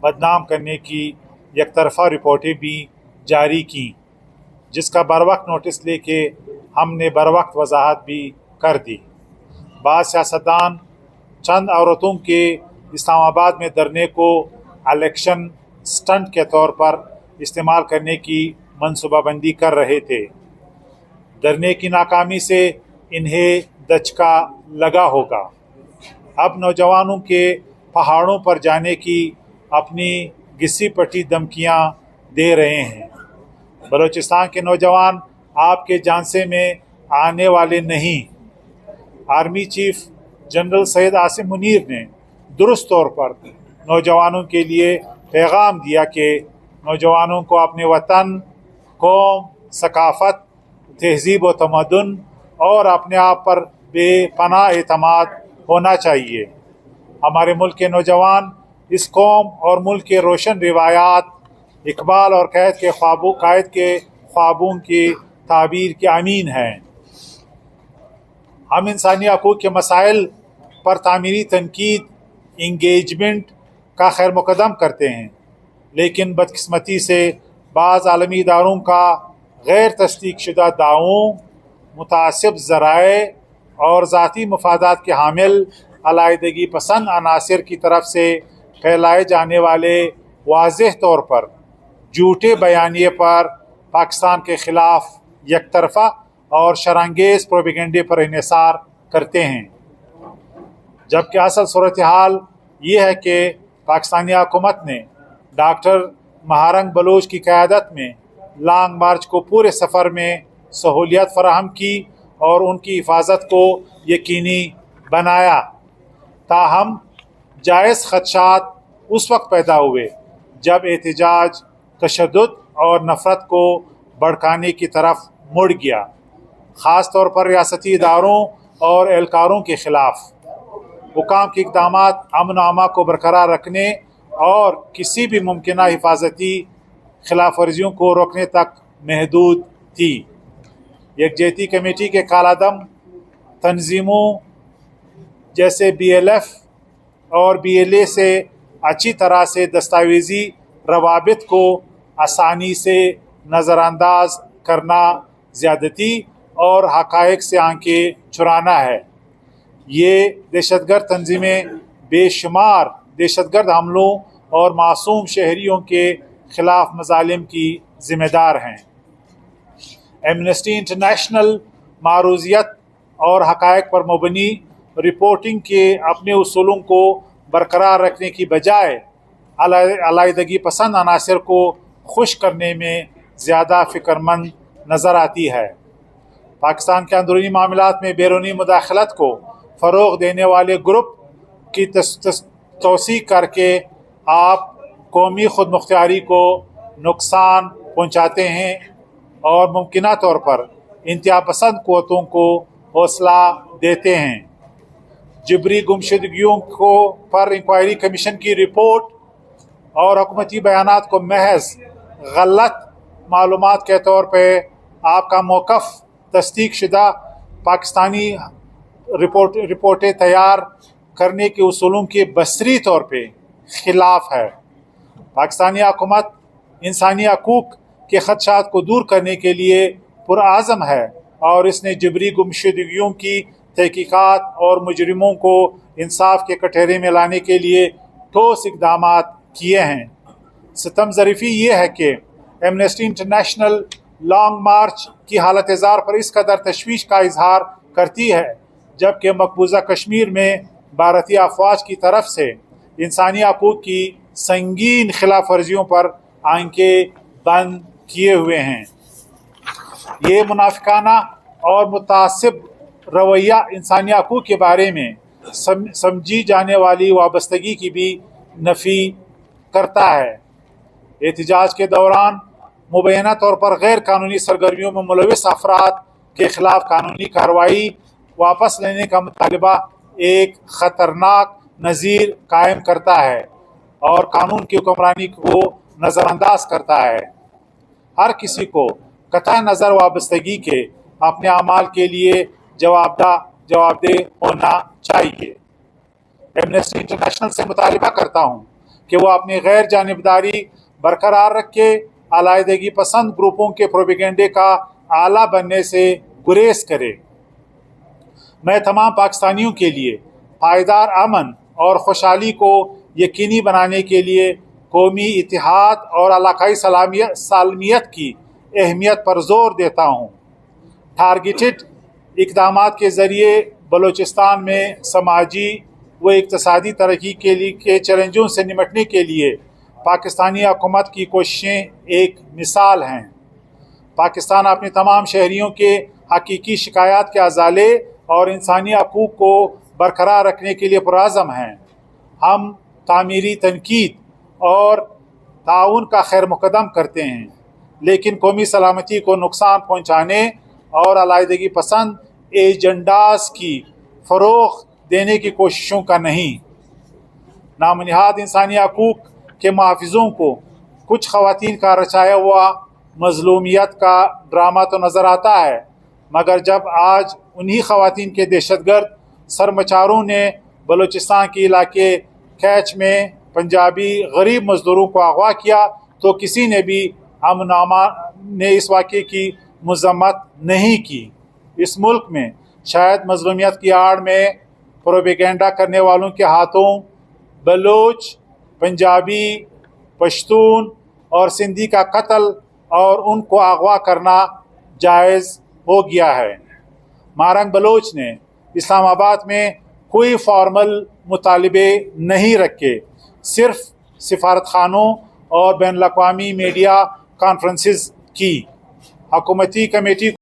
बदनाम करने की एक तरफ़ा रिपोर्टें भी जारी की, जिसका बरवक्त नोटिस लेके हमने बरवक्त वजाहत भी कर दी। बाद सियासतदान चंद औरतों के इस्लामाबाद में धरने को इलेक्शन स्टंट के तौर पर इस्तेमाल करने की मनसूबाबंदी कर रहे थे। धरने की नाकामी से इन्हें दचका लगा होगा। अब नौजवानों के पहाड़ों पर जाने की अपनी घिसी पटी धमकियाँ दे रहे हैं। बलूचिस्तान के नौजवान आपके झांसे में आने वाले नहीं। Army chief general Syed Asim Munir ने दुरुस्त तौर पर नौजवानों के लिए पैगाम दिया कि नौजवानों को अपने वतन, कौम, सकाफ़त, तहजीब व तमद्दुन और अपने आप पर बेपनाह एतमाद होना चाहिए। हमारे मुल्क के नौजवान इस कौम और मुल्क के रोशन रिवायात, इकबाल और कायद के ख्वाबों की ताबीर के अमीन हैं। हम इंसानी हकूक़ के मसाइल पर तामीरी तनकीद, इंगेजमेंट का खैर मुक़दम करते हैं, लेकिन बदकिस्मती से बाज़ आलमी इदारों का गैर तस्दीक शुदा दावों, मुतासिब ज़राए और ज़ाती मफादात के हामिल अलाइदगी पसंद अनासिर की तरफ से फैलाए जाने वाले वाज़ेह तौर पर झूठे बयानिए पर पाकिस्तान के ख़िलाफ़ यकतरफ़ा और शरांगेज़ प्रोपेगेंडे पर इन्हिसार करते हैं, जबकि असल सूरत हाल ये है कि पाकिस्तानी हुकूमत ने डॉक्टर महारंग बलोच की क़यादत में लॉन्ग मार्च को पूरे सफ़र में सहूलियत फराहम की और उनकी हिफाजत को यकीनी बनाया। ताहम जायज़ ख़दशात उस वक्त पैदा हुए जब एहतजाज तशद्दुद और नफ़रत को भड़काने की तरफ मुड़ गया, ख़ास तौर पर रियासती इदारों और एहलकारों के ख़िलाफ़। हुकाम के इक़दामात अमन अमा को बरकरार रखने और किसी भी मुमकिन हिफाजती खिलाफ वर्जियों को रोकने तक महदूद थी। यकजहती कमेटी के कालादम तंजीमों जैसे BLF और BLA से अच्छी तरह से दस्तावेज़ी रवाबित को आसानी से नज़रअंदाज करना ज़्यादती और हक़ाइक़ से आंखें चुराना है। ये दहशतगर्द तंजीमें बेशुमार दहशतगर्द हमलों और मासूम शहरियों के ख़िलाफ़ मज़ालिम की ज़िम्मेदार हैं। एमनेस्टी इंटरनेशनल मारूज़ियत और हक़ाइक़ पर मबनी रिपोर्टिंग के अपने उसूलों को बरकरार रखने की बजाय अलाइदगी पसंद अनासिर को खुश करने में ज़्यादा फ़िक्रमंद नज़र आती है। पाकिस्तान के अंदरूनी मामलात में बैरूनी मुदाखलत को फ़रोग़ देने वाले ग्रुप की तौसीक़ करके आप कौमी खुद मुख्तियारी को नुकसान पहुँचाते हैं और मुमकिना तौर पर इंतहा पसंद क़ुव्वतों को हौसला देते हैं। जबरी गुमशुदगियों को पर इंक्वायरी कमीशन की रिपोर्ट और हुकूमती बयानात को महज गलत मालूमात के तौर पर आपका मौक़िफ़ तस्दीक शुदा पाकिस्तानी रिपोर्टें तैयार करने के उसूलों के बसरी तौर पे ख़िलाफ़ है। पाकिस्तानी हुकूमत इंसानी हकूक़ के ख़दशात को दूर करने के लिए पुरआज़म है और इसने जबरी गुमशुदगियों की तहक़ीक़ात और मुजरिमों को इंसाफ के कटहरे में लाने के लिए ठोस इक़दामात किए हैं। सितम ज़रीफ़ी ये है कि एमनेस्टी इंटरनेशनल लॉन्ग मार्च की हालत ज़ार पर इस कदर तशवीश का इजहार करती है, जबकि मकबूजा कश्मीर में भारतीय अफवाज की तरफ से इंसानी हकूक़ की संगीन खिलाफ वर्जियों पर आंखें बंद किए हुए हैं। ये मुनाफिकाना और मुतासिब रवैया इंसानी हकूक़ के बारे में समझी जाने वाली वाबस्तगी की भी नफ़ी करता है। एहतजाज के दौरान मुबैना तौर पर गैर कानूनी सरगर्मियों में मुलविस अफराद के ख़िलाफ़ कानूनी कार्रवाई वापस लेने का मुतालबा एक ख़तरनाक नज़ीर कायम करता है और कानून की हुक्मरानी को नज़रअंदाज करता है। हर किसी को कतई नज़र वाबस्तगी के अपने अमाल के लिए जवाबदेह होना चाहिए। एमनेस्टी इंटरनेशनल से मुतालबा करता हूँ कि वह अपनी गैर जानिबदारी बरकरार रखे, अलाइदगी पसंद ग्रुपों के प्रोपेगेंडे का आला बनने से गुरेज करे। मैं तमाम पाकिस्तानियों के लिए पायदार अमन और खुशहाली को यकीनी बनाने के लिए कौमी इत्तेहाद और इलाकाई सालमियत की अहमियत पर जोर देता हूँ। टारगेटेड इक़दामात के ज़रिए बलूचिस्तान में समाजी व इक़्तिसादी तरक्की के चैलेंजों से निपटने के लिए पाकिस्तानी हुकूमत की कोशिशें एक मिसाल हैं। पाकिस्तान अपने तमाम शहरियों के हकीकी शिकायत के अजाले और इंसानी हकूक़ को बरकरार रखने के लिए पुरअज़म हैं। हम तामीरी तनकीद और ताउन का खैर मुक़दम करते हैं, लेकिन कौमी सलामती को नुकसान पहुँचाने और अलाइदगी पसंद एजेंडास की फ़रोग़ देने की कोशिशों का नहीं। नामनिहाद इंसानी हकूक़ के मुहाफ़िज़ों को कुछ ख़वातीन का रचाया हुआ मज़लूमियत का ड्रामा तो नज़र आता है, मगर जब आज उन्हीं ख़वातीन के दहशतगर्द सरमचारों ने बलूचिस्तान के इलाके कैच में पंजाबी गरीब मज़दूरों को अगवा किया तो किसी ने भी अमनामा ने इस वाक़े की मज़म्मत नहीं की। इस मुल्क में शायद मज़लूमियत की आड़ में प्रोपेगेंडा करने वालों के हाथों बलोच, पंजाबी, पश्तून और सिंधी का कत्ल और उनको अगवा करना जायज़ हो गया है। मारंग बलोच ने इस्लामाबाद में कोई फॉर्मल मुतालिबे नहीं रखे, सिर्फ सिफारत खानों और बैनुल अक़वामी मीडिया कॉन्फ्रेंसेस की। हुकूमती कमेटी